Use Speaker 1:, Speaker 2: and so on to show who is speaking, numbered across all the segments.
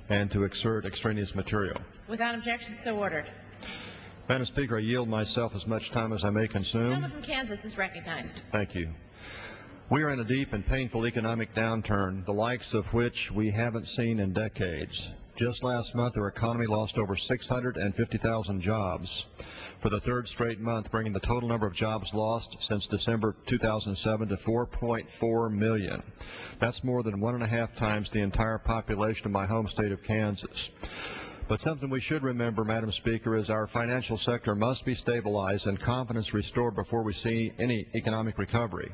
Speaker 1: and to exert extraneous material.
Speaker 2: Without objection, so ordered.
Speaker 1: Madam Speaker, I yield myself as much time as I may
Speaker 2: The
Speaker 1: consume.
Speaker 2: gentleman from Kansas is recognized.
Speaker 1: Thank you. We are in a deep and painful economic downturn, the likes of which we haven't seen in decades. Just last month, our economy lost over 650,000 jobs for the third straight month, bringing the total number of jobs lost since December 2007 to 4.4 million. That's more than 1.5 times the entire population of my home state of Kansas. But something we should remember, Madam Speaker, is our financial sector must be stabilized and confidence restored before we see any economic recovery.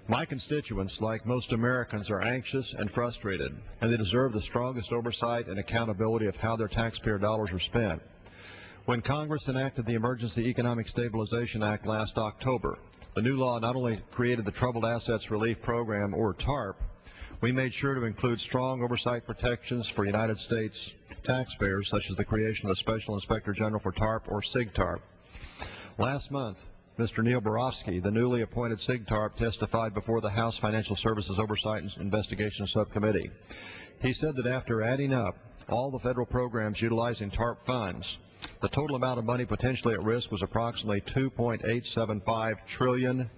Speaker 1: My constituents, like most Americans, are anxious and frustrated, and they deserve the strongest oversight and accountability of how their taxpayer dollars are spent. When Congress enacted the Emergency Economic Stabilization Act last October, the new law not only created the Troubled Assets Relief Program, or TARP, we made sure to include strong oversight protections for United States taxpayers, such as the creation of the Special Inspector General for TARP, or SIG-TARP. Last month, Mr. Neil Borofsky, the newly appointed SIG-TARP, testified before the House Financial Services Oversight and Investigation Subcommittee. He said that after adding up all the federal programs utilizing TARP funds, the total amount of money potentially at risk was approximately $2.875 trillion.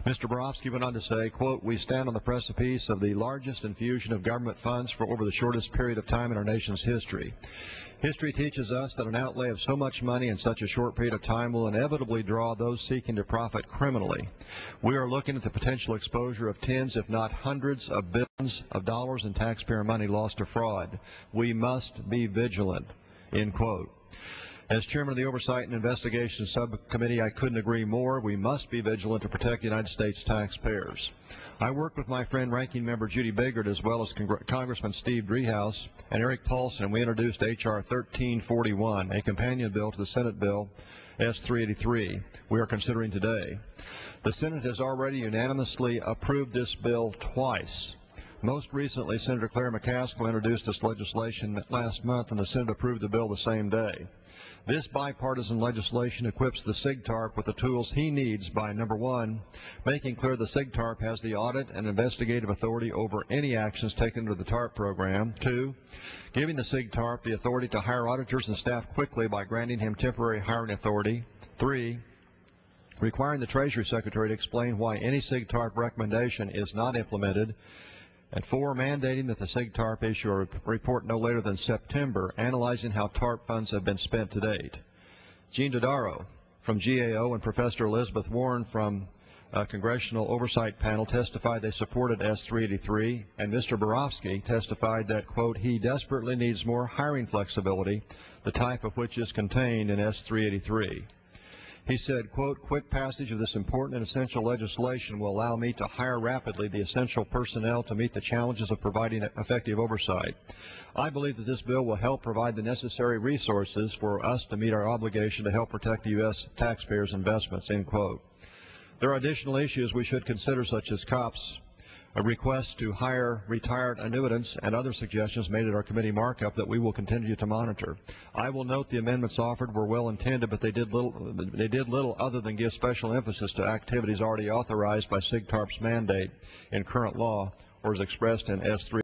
Speaker 1: Mr. Borofsky went on to say, quote, "We stand on the precipice of the largest infusion of government funds for over the shortest period of time in our nation's history. History teaches us that an outlay of so much money in such a short period of time will inevitably draw those seeking to profit criminally. We are looking at the potential exposure of tens, if not hundreds, of billions of dollars in taxpayer money lost to fraud. We must be vigilant," end quote. As chairman of the Oversight and Investigation Subcommittee, I couldn't agree more. We must be vigilant to protect United States taxpayers. I worked with my friend Ranking Member Judy Biggert, as well as Congressman Steve Driehaus and Eric Paulson. We introduced H.R. 1341, a companion bill to the Senate Bill S-383 we are considering today. The Senate has already unanimously approved this bill twice. Most recently, Senator Claire McCaskill introduced this legislation last month, and the Senate approved the bill the same day. This bipartisan legislation equips the SIG-TARP with the tools he needs by, number one, making clear the SIG-TARP has the audit and investigative authority over any actions taken under the TARP program. Two, giving the SIG-TARP the authority to hire auditors and staff quickly by granting him temporary hiring authority. Three, requiring the Treasury Secretary to explain why any SIG-TARP recommendation is not implemented. And four, mandating that the SIG-TARP issue a report no later than September, analyzing how TARP funds have been spent to date. Gene Dodaro from GAO and Professor Elizabeth Warren from a Congressional Oversight Panel testified they supported S-383, and Mr. Borofsky testified that, quote, he desperately needs more hiring flexibility, the type of which is contained in S-383. He said, quote, quick passage of this important and essential legislation will allow me to hire rapidly the essential personnel to meet the challenges of providing effective oversight. I believe that this bill will help provide the necessary resources for us to meet our obligation to help protect the U.S. taxpayers' investments, end quote. There are additional issues we should consider, such as COPS, a request to hire retired annuitants, and other suggestions made at our committee markup that we will continue to monitor. I will note the amendments offered were well intended, but they did little other than give special emphasis to activities already authorized by SIG-TARP's mandate in current law or as expressed in S-3.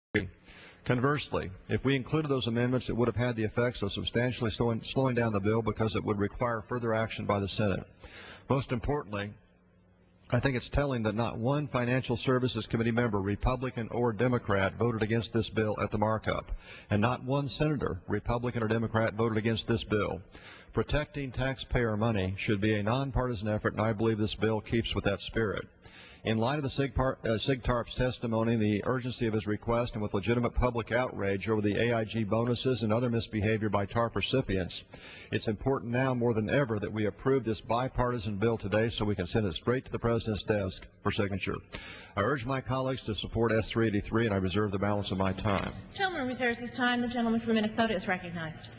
Speaker 1: Conversely, if we included those amendments, it would have had the effects of substantially slowing down the bill, because it would require further action by the Senate. Most importantly, I think it's telling that not one Financial Services Committee member, Republican or Democrat, voted against this bill at the markup, and not one senator, Republican or Democrat, voted against this bill. Protecting taxpayer money should be a nonpartisan effort, and I believe this bill keeps with that spirit. In light of the SIG-TARP's testimony, the urgency of his request, and with legitimate public outrage over the AIG bonuses and other misbehavior by TARP recipients, it's important now more than ever that we approve this bipartisan bill today so we can send it straight to the President's desk for signature. I urge my colleagues to support S-383, and I reserve the balance of my time.
Speaker 2: The gentleman reserves his time. The gentleman from Minnesota is recognized.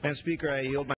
Speaker 3: Madam Speaker, I yield my